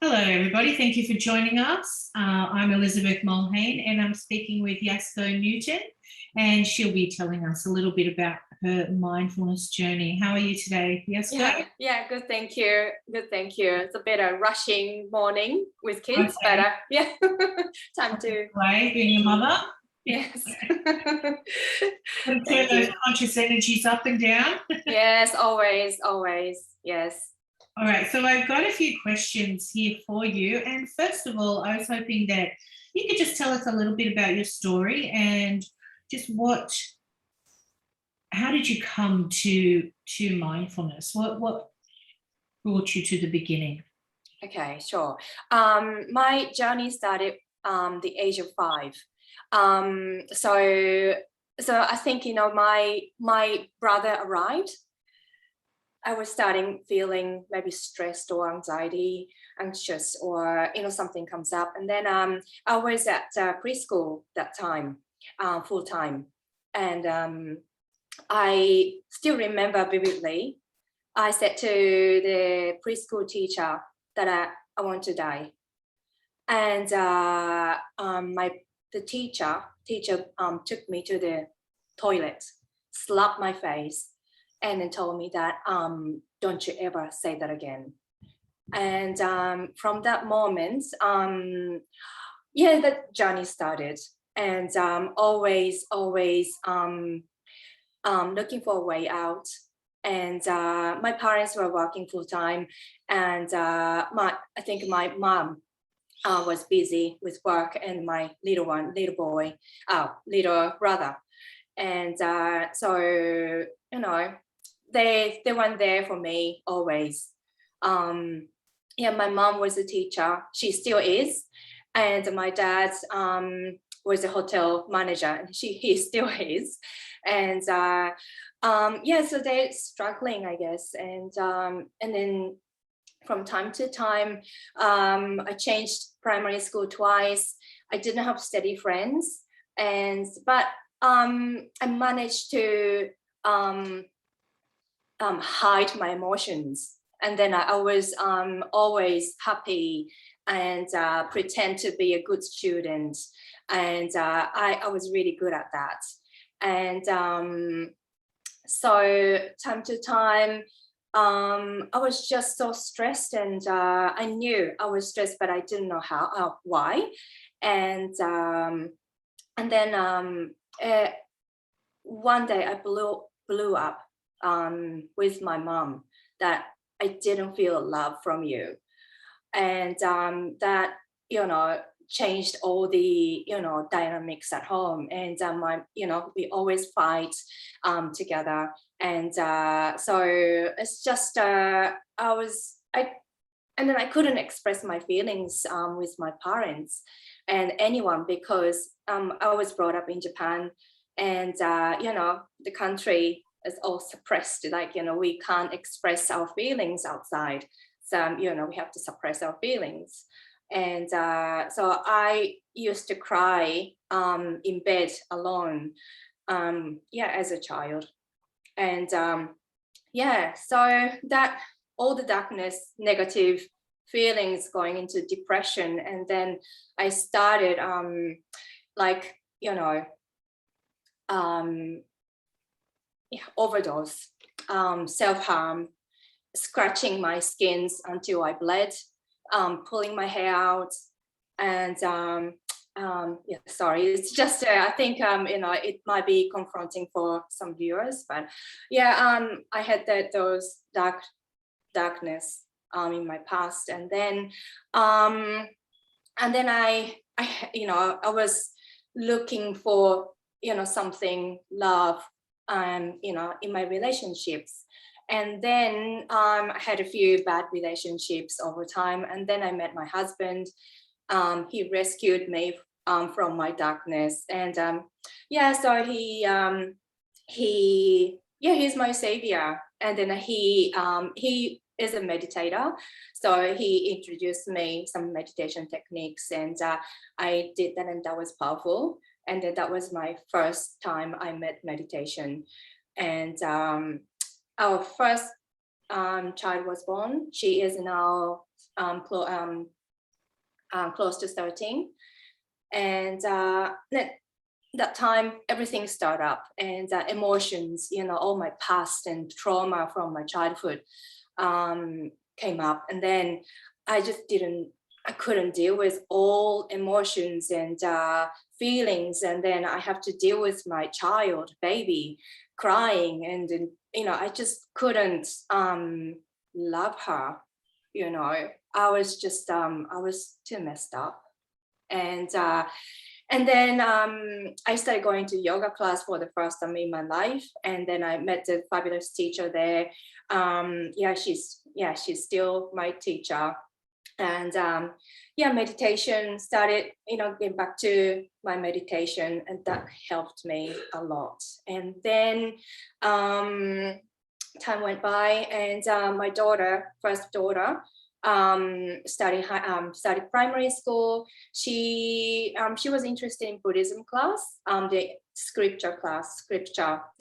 Hello, everybody. Thank you for joining us. I'm Elizabeth Mulhane, and I'm speaking with Yasco Newton, and she'll be telling us a little bit about her mindfulness journey. How are you today, Yasco? Yeah, good. Thank you. Good, thank you. It's a bit of rushing morning with kids, okay. But yeah, time to being a mother. Yes. And turn those conscious energies up and down. Yes, always. Yes. All right, so I've got a few questions here for you. And first of all, I was hoping that you could just tell us a little bit about your story and just how did you come to mindfulness? What brought you to the beginning? Okay, sure. My journey started the age of 5. So I think, my brother arrived. I was starting feeling maybe stressed or anxious, or something comes up, and then I was at preschool that time, full time, and I still remember vividly. I said to the preschool teacher that I want to die, and the teacher took me to the toilet, slapped my face, and then told me that don't you ever say that again. And from that moment, that journey started, and always looking for a way out. And my parents were working full time, and I think my mom was busy with work, and my little brother, and so they weren't there for me always. My mom was a teacher, she still is, and my dad was a hotel manager, and he still is, and so they're struggling, I guess, and then from time to time, I changed primary school twice. I didn't have steady friends, but I managed to hide my emotions, and then I was always happy and pretend to be a good student, and I was really good at that. And so time to time, I was just so stressed, and I knew I was stressed, but I didn't know why. And then one day I blew up with my mom that I didn't feel love from you, and that changed all the dynamics at home, and we always fight together, and so it's just and then I couldn't express my feelings with my parents and anyone, because I was brought up in Japan, and the country is all suppressed, we can't express our feelings outside, so we have to suppress our feelings. And so I used to cry in bed alone, as a child. And so that all the darkness, negative feelings going into depression. And then I started overdose, self-harm, scratching my skins until I bled, pulling my hair out, and sorry, it's just I think it might be confronting for some viewers, but I had those darkness in my past, and then I was looking for something love in my relationships. And then I had a few bad relationships over time, and then I met my husband. He rescued me from my darkness, and so he's my savior. And then he is a meditator, so he introduced me some meditation techniques, and I did that, and that was powerful. And then that was my first time I met meditation, and our first child was born. She is now close to 13. And that time, everything started up, and emotions, all my past and trauma from my childhood came up. And then I couldn't deal with all emotions and feelings. And then I have to deal with my child, baby, crying. And I just couldn't love her. I was just, I was too messed up. And then I started going to yoga class for the first time in my life. And then I met a fabulous teacher there. She's still my teacher. And meditation started, getting back to my meditation, and that helped me a lot. And then time went by, and my first daughter, studied primary school. She was interested in Buddhism class, the scripture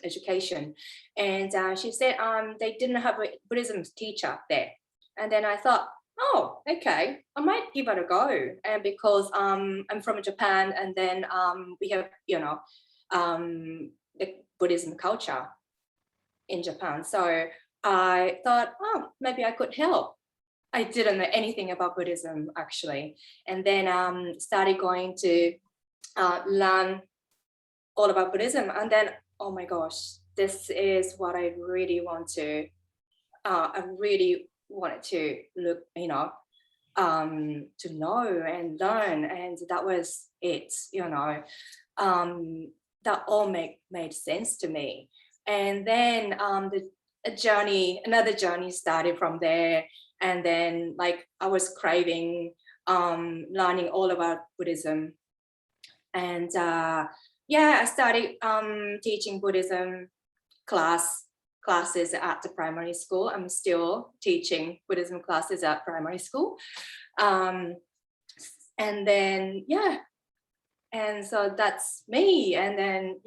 education, and she said they didn't have a Buddhism teacher there. And then I thought, oh, okay, I might give it a go. And because I'm from Japan, and then we have the Buddhism culture in Japan, so I thought, oh, maybe I could help. I didn't know anything about Buddhism, actually. And then started going to learn all about Buddhism. And then, oh my gosh, this is what I really want to, I really wanted to look, to know and learn. And that was it, that all made sense to me. And then another journey started from there. And then I was craving learning all about Buddhism. And I started teaching Buddhism classes at the primary school. I'm still teaching Buddhism classes at primary school. And then, and so that's me. And then,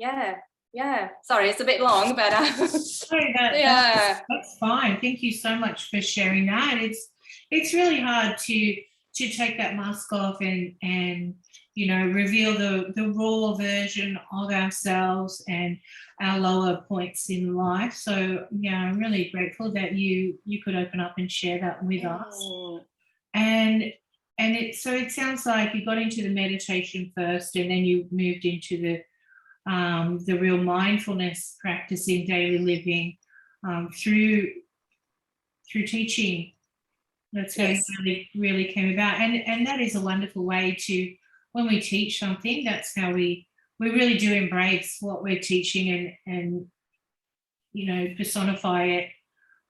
sorry, it's a bit long, but Sorry, that's fine. Thank you so much for sharing that. It's really hard to take that mask off and reveal the raw version of ourselves and our lower points in life. So I'm really grateful that you could open up and share that with us. And it sounds like you got into the meditation first, and then you moved into the real mindfulness practice in daily living through teaching. That's how it really came about. And that is a wonderful way to, when we teach something, that's how we really do embrace what we're teaching and personify it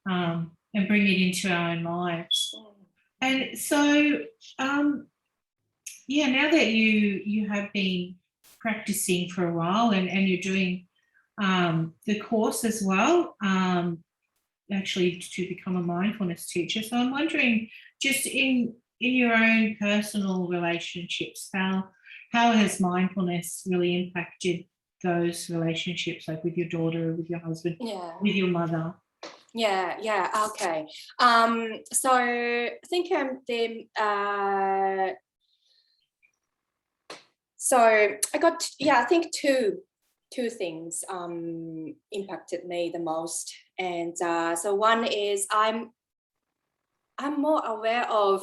and bring it into our own lives. And so, now that you have been practicing for a while and you're doing the course as well, actually to become a mindfulness teacher. So I'm wondering, just in your own personal relationships, how has mindfulness really impacted those relationships, like with your daughter, with your husband, with your mother? Okay. So I think so I got I think two things impacted me the most. And so one is I'm more aware of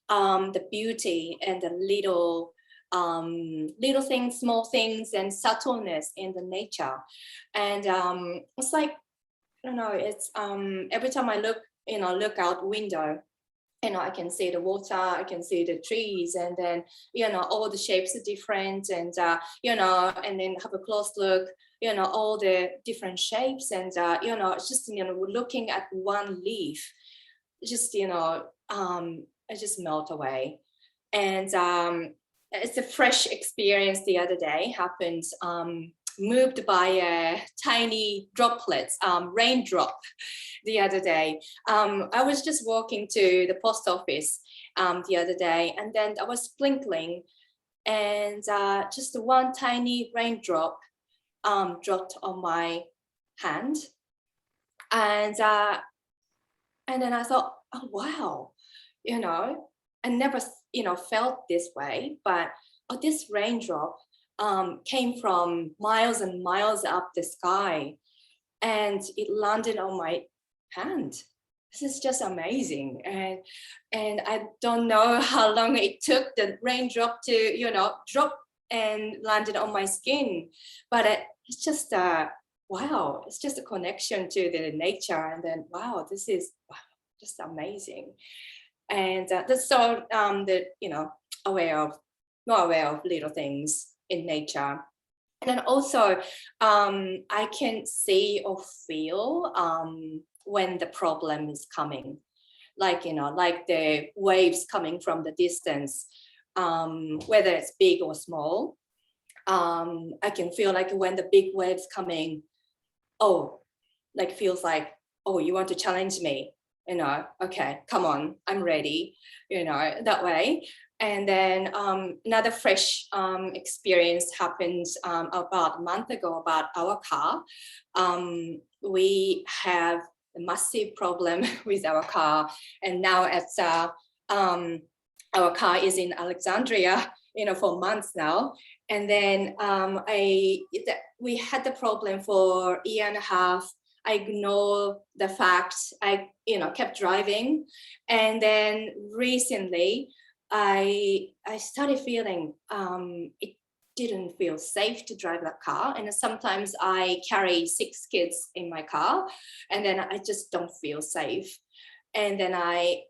the beauty and the little things, small things, and subtleness in the nature. And it's like, I don't know, it's every time I look out window, I can see the water, I can see the trees, and then, all the shapes are different, and, and then have a close look, all the different shapes, and, it's just, looking at one leaf, just, I just melt away. And it's a fresh experience the other day, happened, moved by tiny droplets, raindrop the other day. I was just walking to the post office the other day, and then I was sprinkling, and just one tiny raindrop dropped on my hand. And then I thought, oh wow, I never felt this way, but this raindrop came from miles and miles up the sky, and it landed on my hand. This is just amazing. And I don't know how long it took the raindrop to drop and landed on my skin, but it's just wow, it's just a connection to the nature. And then wow, this is just amazing. And that's so that more aware of little things in nature. And then also I can see or feel when the problem is coming, like the waves coming from the distance, whether it's big or small. I can feel like when the big waves coming, feels like, oh, you want to challenge me, okay, come on, I'm ready, that way. And then another fresh experience happened about a month ago about our car. We have a massive problem with our car, and now our car is in Alexandria, for months now. And then we had the problem for a year and a half. I ignored the fact. I kept driving, and then recently I started feeling it didn't feel safe to drive that car. And sometimes I carry 6 kids in my car, and then I just don't feel safe. And then I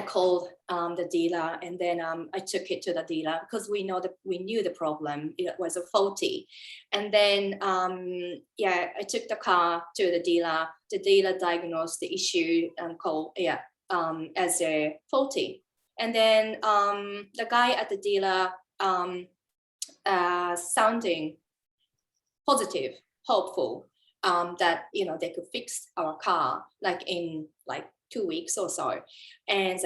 called the dealer, and then I took it to the dealer because we knew the problem. It was a faulty. And then I took the car to the dealer. The dealer diagnosed the issue and called as a faulty. And then the guy at the dealer sounding positive, hopeful that they could fix our car in 2 weeks or so, and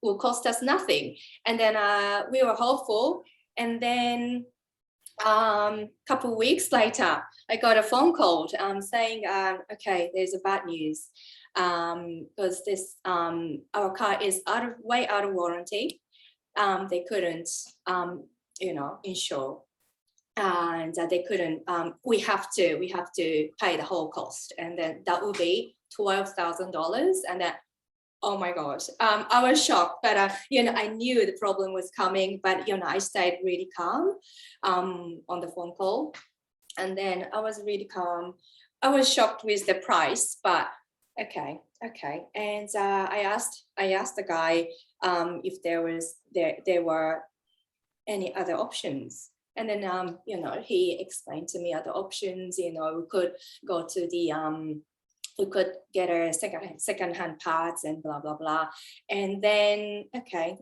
will cost us nothing. And then we were hopeful, and then couple of weeks later, I got a phone call saying, okay, there's a bad news, because this our car is way out of warranty. They couldn't insure, and they couldn't. We have to pay the whole cost, and then that will be $12,000. And then, oh my gosh, I was shocked, but I knew the problem was coming, but I stayed really calm on the phone call. And then I was really calm. I was shocked with the price, but okay. And I asked the guy if there were any other options. And then he explained to me other options. We could go to the we could get a second-hand parts and blah blah blah. And then okay.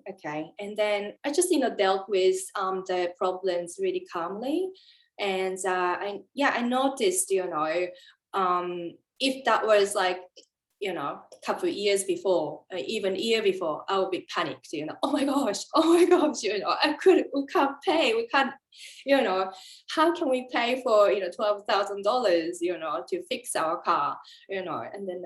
And then I just dealt with the problems really calmly. And I noticed if that was a couple of years before, even a year before, I would be panicked, oh my gosh, we can't pay, we can't, how can we pay for, $12,000, to fix our car, and then,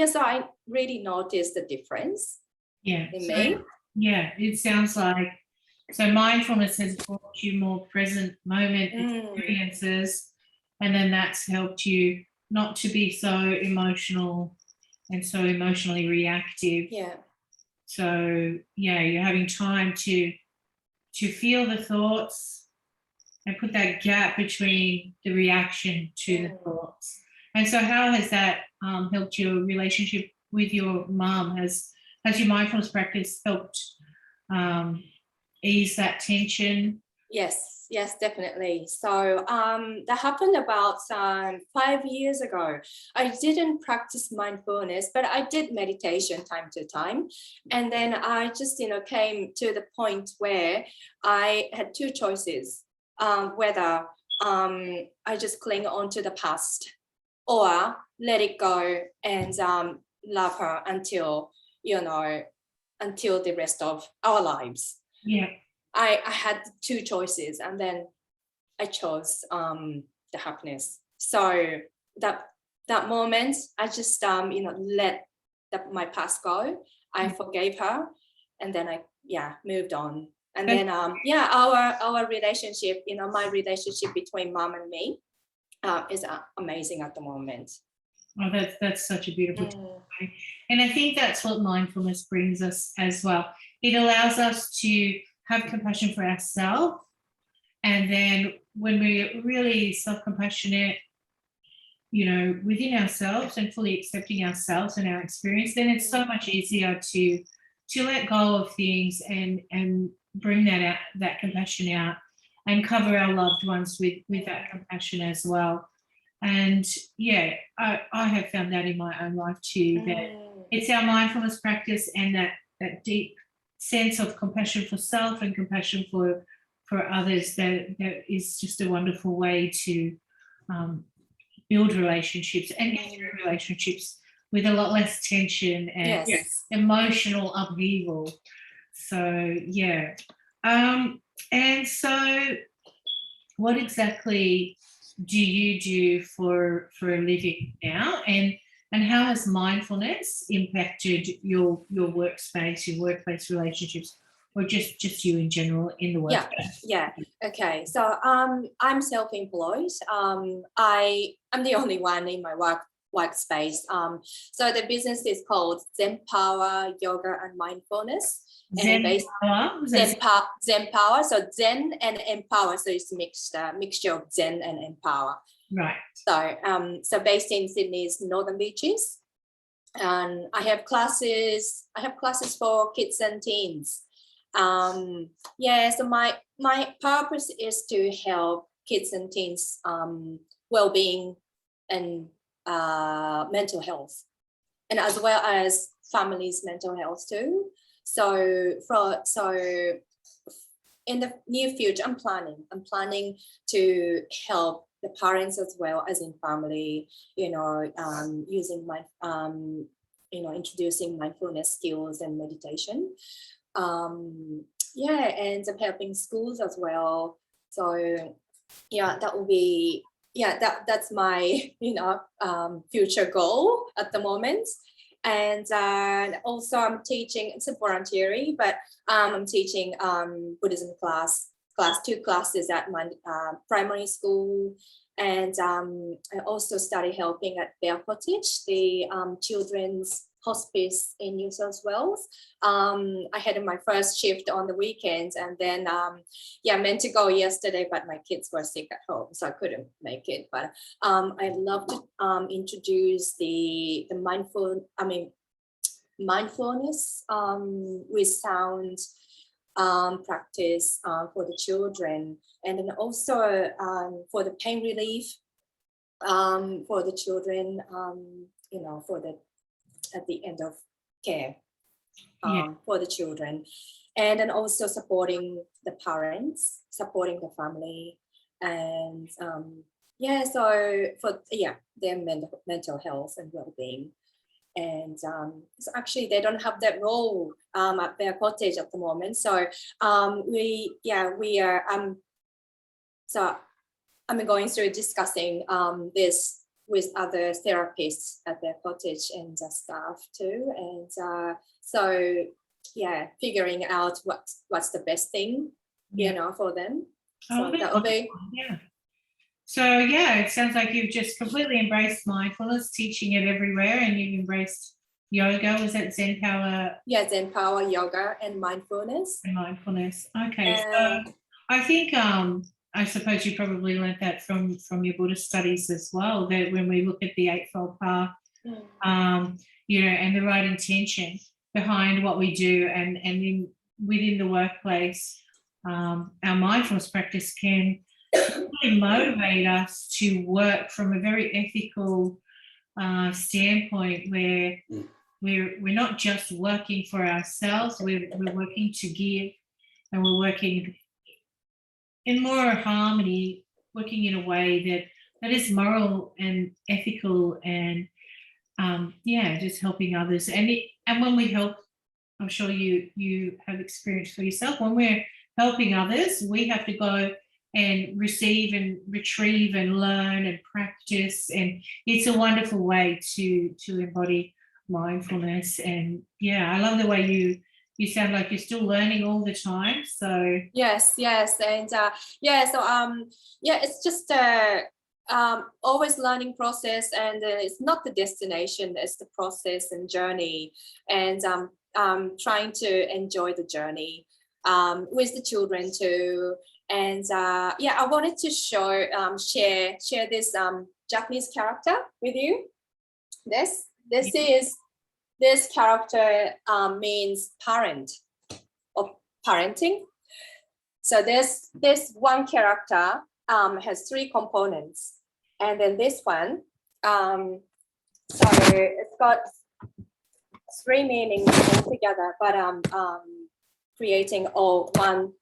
so I really noticed the difference in me. Yeah, it sounds like, so mindfulness has brought you more present moment experiences, and then that's helped you not to be so emotional and so emotionally reactive. Yeah. So you're having time to feel the thoughts and put that gap between the reaction to the thoughts. And so how has that helped your relationship with your mum? Has your mindfulness practice helped ease that tension? Yes, definitely. So that happened about 5 years ago. I didn't practice mindfulness, but I did meditation time to time. And then I just, came to the point where I had 2 choices, whether I just cling on to the past or let it go and love her until the rest of our lives. Yeah. I had 2 choices, and then I chose the happiness. So that moment, I just let my past go. I forgave her, and then I moved on. And then our relationship, my relationship between mom and me is amazing at the moment. Oh, that's such a beautiful testimony. And I think that's what mindfulness brings us as well. It allows us to have compassion for ourselves. And then when we're really self-compassionate, within ourselves and fully accepting ourselves and our experience, then it's so much easier to let go of things and bring that compassion out, and cover our loved ones with that compassion as well. And I have found that in my own life too, that it's our mindfulness practice and that deep sense of compassion for self and compassion for others that is just a wonderful way to build relationships and get through relationships with a lot less tension and emotional upheaval. So and so what exactly do you do for a living now, and how has mindfulness impacted your workspace, your workplace relationships, or just you in general in the workplace? Okay, so I'm self-employed. I'm the only one in my workspace. So the business is called Zen Power Yoga and Mindfulness. Zen Power. So Zen and empower. So it's a mixture of Zen and empower. Right. So based in Sydney's Northern Beaches, and I have classes for kids and teens. So my purpose is to help kids and teens well-being and mental health, and as well as families' mental health too. So in the near future, I'm planning to help the parents as well as in family, using introducing mindfulness skills and meditation. And I'm helping schools as well. So that will be that's my future goal at the moment. And also I'm teaching, it's a voluntary, but I'm teaching Buddhism two classes at my primary school. And I also started helping at Bear Cottage, the children's hospice in New South Wales. I had my first shift on the weekends, and then meant to go yesterday, but my kids were sick at home, so I couldn't make it. But I'd love to introduce the mindfulness with sound practice for the children, and then also for the pain relief for the children, at the end of care for the children, and then also supporting the parents, supporting the family, and so for their mental health and well-being. And so actually they don't have that role at their cottage at the moment. So we are so I'm going through discussing this with other therapists at their cottage and the staff too. And figuring out what's the best thing, for them. So that will be. Yeah. So it sounds like you've just completely embraced mindfulness, teaching it everywhere, and you've embraced yoga. Was that Zen Power? Yeah, Zen Power Yoga and mindfulness. Okay. So I think I suppose you probably learned that from your Buddhist studies as well, that when we look at the Eightfold Path, and the right intention behind what we do, and within the workplace, our mindfulness practice can really motivate us to work from a very ethical standpoint, where we're not just working for ourselves, we're working to give, and we're working in more harmony, working in a way that is moral and ethical, and just helping others. And when we help, I'm sure you have experience for yourself, when we're helping others, we have to go and receive and retrieve and learn and practice. And it's a wonderful way to embody mindfulness. And yeah, I love the way you sound like you're still learning all the time. So yes, and it's just always learning process, and it's not the destination, it's the process and journey, and trying to enjoy the journey with the children too. And I wanted to share this Japanese character with you. This character means parent or parenting. So this one character has 3 components, and then this one, so it's got 3 meanings altogether, but creating all one.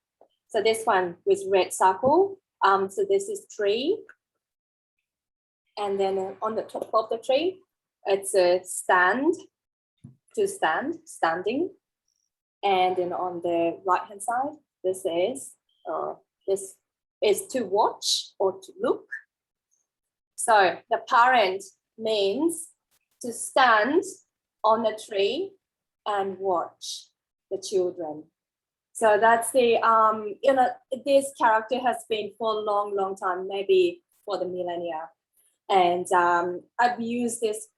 So this one with red circle, so this is tree, and then on the top of the tree, it's a stand, to stand, standing, and then on the right hand side, this is to watch or to look. So the parent means to stand on a tree and watch the children. So that's the this character has been for a long time, maybe for the millennia, and I've used this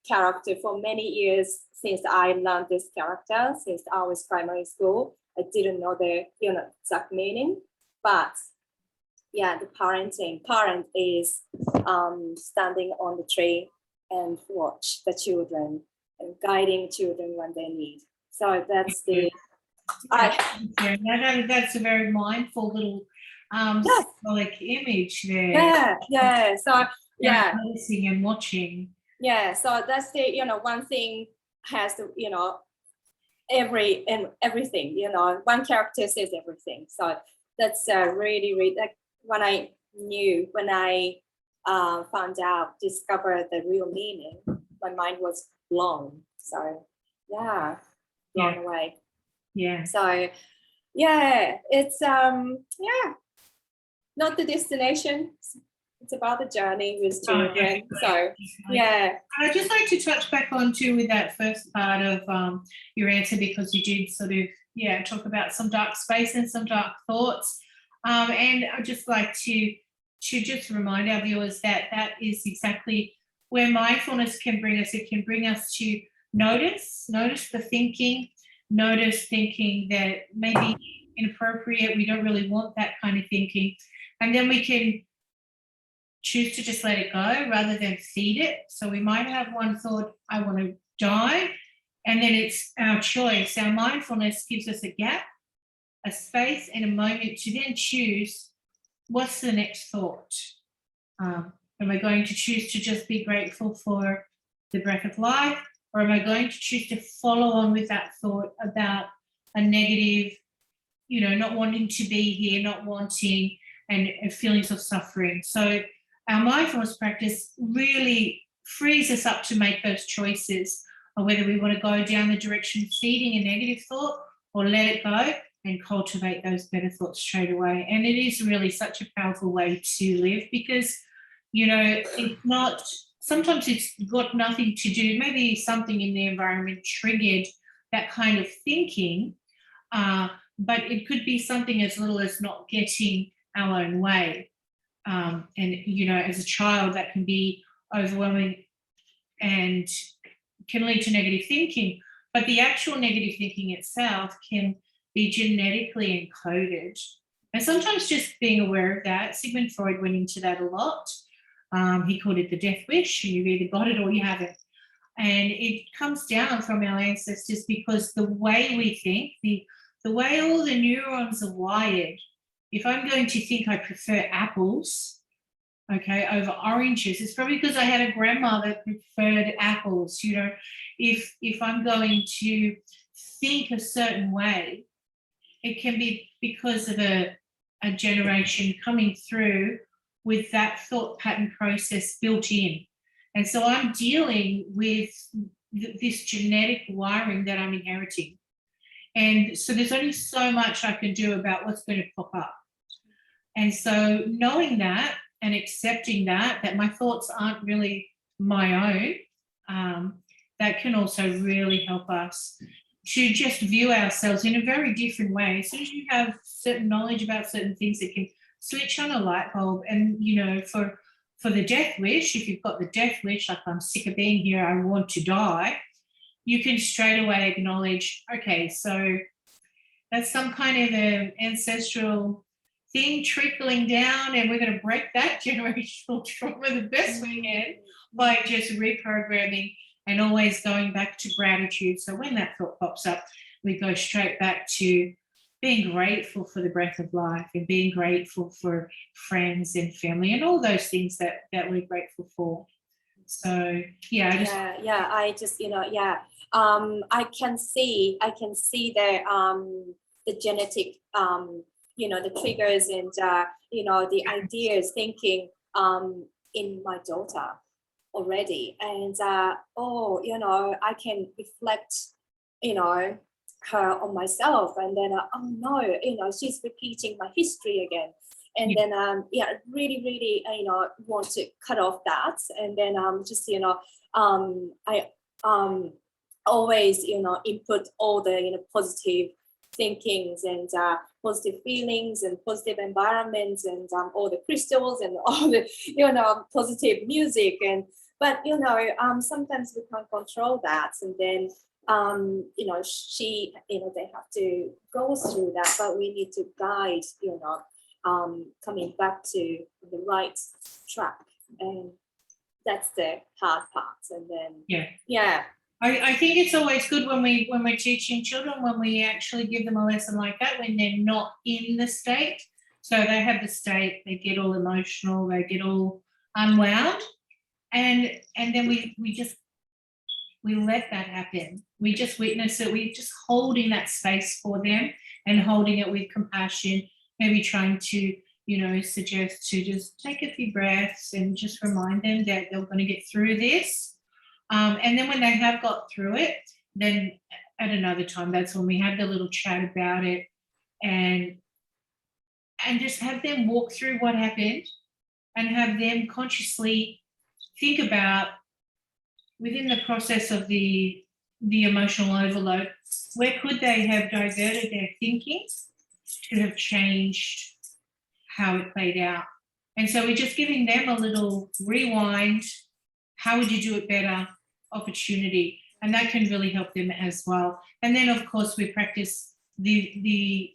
character for many years since I learned this character since I was primary school. I didn't know the exact meaning, but yeah, the parent is standing on the tree and watch the children and guiding children when they need. So that's the that's a very mindful little symbolic image there. So noticing and watching. Yeah, so that's the one thing has to everything, one character says everything. So that's really like when I discovered the real meaning, my mind was blown. So blown away. Yeah. So yeah, it's not the destination. It's about the journey with children. So yeah. I'd just like to touch back on too with that first part of your answer, because you did sort of talk about some dark space and some dark thoughts. And I'd just like to just remind our viewers that is exactly where mindfulness can bring us. It can bring us to notice the thinking, notice thinking that may be inappropriate. We don't really want that kind of thinking. And then we can choose to just let it go rather than feed it. So we might have one thought, I want to die, and then it's our choice. Our mindfulness gives us a gap, a space, and a moment to then choose what's the next thought. Am I going to choose to just be grateful for the breath of life, or am I going to choose to follow on with that thought about a negative, not wanting to be here, not wanting, and feelings of suffering. So our mindfulness practice really frees us up to make those choices of whether we want to go down the direction of feeding a negative thought or let it go and cultivate those better thoughts straight away. And it is really such a powerful way to live, because, it's not, sometimes it's got nothing to do, maybe something in the environment triggered that kind of thinking, but it could be something as little as not getting our own way. And, as a child, that can be overwhelming and can lead to negative thinking. But the actual negative thinking itself can be genetically encoded. And sometimes just being aware of that, Sigmund Freud went into that a lot. He called it the death wish. You've either got it or you haven't. And it comes down from our ancestors, because the way we think, the way all the neurons are wired, if I'm going to think I prefer apples, over oranges, it's probably because I had a grandma that preferred apples. If I'm going to think a certain way, it can be because of a generation coming through with that thought pattern process built in. And so I'm dealing with this genetic wiring that I'm inheriting. And so there's only so much I can do about what's going to pop up. And so knowing that and accepting that my thoughts aren't really my own, that can also really help us to just view ourselves in a very different way. As soon as you have certain knowledge about certain things, it can switch on a light bulb. And, you know, for the death wish, if you've got the death wish, like I'm sick of being here, I want to die, you can straight away acknowledge, okay, so that's some kind of an ancestral thing trickling down, and we're going to break that generational trauma the best we can by just reprogramming and always going back to gratitude. So when that thought pops up, we go straight back to being grateful for the breath of life and being grateful for friends and family and all those things that we're grateful for. So I just I can see the genetic the triggers and the ideas thinking in my daughter already, and I can reflect her on myself, and then oh no, she's repeating my history again. And then really want to cut off that, and then I always input all the positive thinkings and positive feelings and positive environments and all the crystals and all the positive music, but sometimes we can't control that, and then they have to go through that, but we need to guide coming back to the right track, and that's the hard part. And then I think it's always good when we're teaching children, when we actually give them a lesson like that, when they're not in the state. So they have the state, they get all emotional, they get all unwound, and then we let that happen. We just witness it. We just holding that space for them and holding it with compassion, maybe trying to suggest to just take a few breaths and just remind them that they're going to get through this. And then when they have got through it, then at another time, that's when we have the little chat about it, and just have them walk through what happened and have them consciously think about, within the process of the emotional overload, where could they have diverted their thinking to have changed how it played out. And so we're just giving them a little rewind, how would you do it better opportunity, and that can really help them as well. And then of course we practice the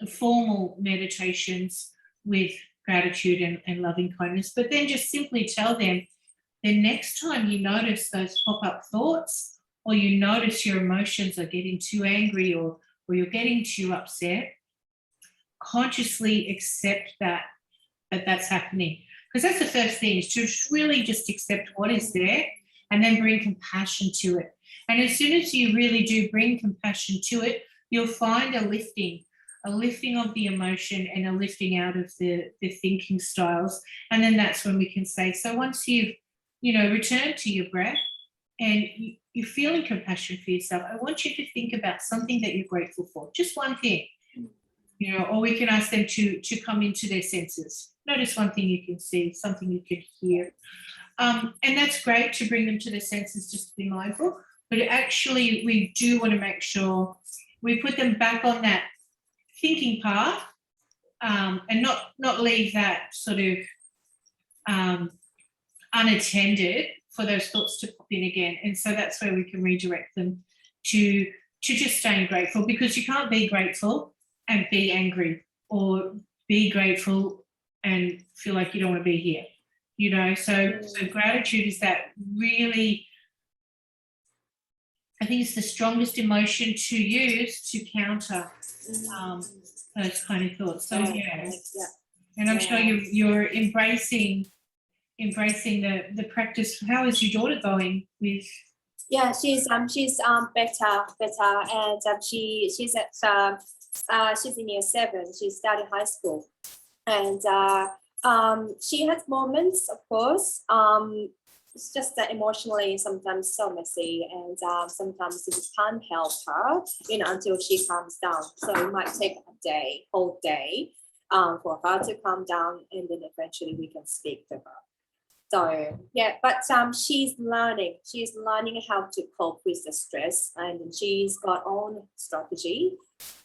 formal meditations with gratitude and loving kindness, but then just simply tell them, the next time you notice those pop-up thoughts, or you notice your emotions are getting too angry or you're getting too upset, consciously accept that's happening. Because that's the first thing, is to really just accept what is there and then bring compassion to it. And as soon as you really do bring compassion to it, you'll find a lifting of the emotion and a lifting out of the thinking styles. And then that's when we can say, so once you've return to your breath and you're feeling compassion for yourself, I want you to think about something that you're grateful for, just one thing, or we can ask them to come into their senses. Notice one thing you can see, something you can hear. And that's great to bring them to their senses, just to be mindful, but actually we do want to make sure we put them back on that thinking path, and not leave that sort of unattended for those thoughts to pop in again. And so that's where we can redirect them to just staying grateful, because you can't be grateful and be angry, or be grateful and feel like you don't want to be here, so gratitude is that really, I think it's the strongest emotion to use to counter those kind of thoughts. So and I'm sure you're embracing the practice. How is your daughter going with? Yeah, she's better, and she's in year 7. She started high school, and she has moments, of course. It's just that emotionally sometimes so messy, and sometimes we can't help her, until she calms down. So it might take a whole day. for her to calm down, and then eventually we can speak to her. So yeah, but she's learning how to cope with the stress, and she's got own strategy.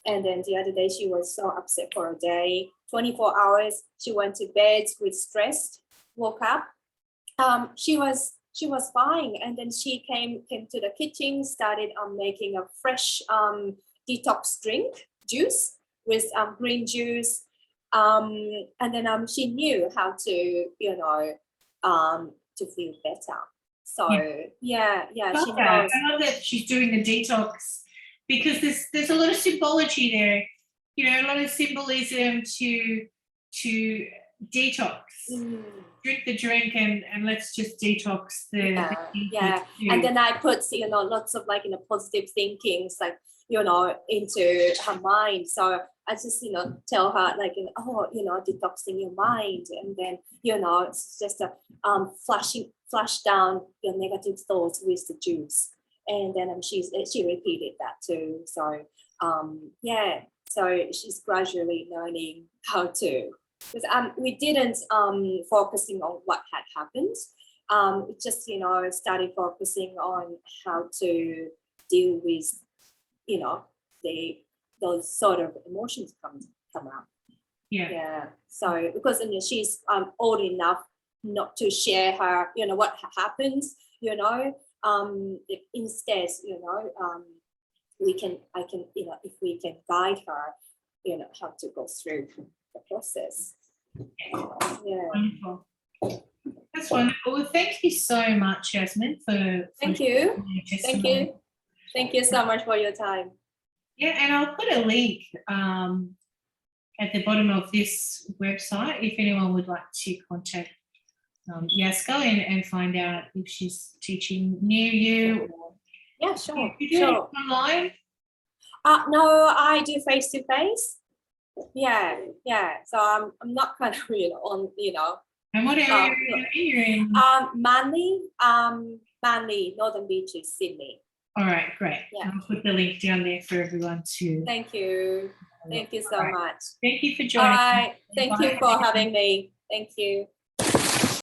And then the other day she was so upset for a day, 24 hours. She went to bed with stress, woke up. She was fine, and then she came to the kitchen, started making a fresh detox drink juice with green juice, and then she knew how to to feel better. So yeah, she knows. I love that she's doing the detox, because there's a lot of symbology there, a lot of symbolism to detox. Drink the drink and let's just detox the and then I put lots of positive thinkings into her mind. So I just tell her detoxing your mind, and then it's just flush down your negative thoughts with the juice. And then she repeated that too. So so she's gradually learning how to, because we didn't focusing on what had happened. We just started focusing on how to deal with those sort of emotions come out. So because she's old enough not to share her what happens, instead I can if we can guide her how to go through the process. Wonderful. That's wonderful. Well, thank you so much, Jasmine, for thank you so much for your time. And I'll put a link at the bottom of this website if anyone would like to contact Yasco and find out if she's teaching near you. Or sure. You do it online? No, I do face to face. So I'm not kind of on And what area are you in? Manly, Northern Beaches, Sydney. All right, great. I'll put the link down there for everyone to. Thank you so much. Thank you for joining. All right, thank you for having me. Thank you.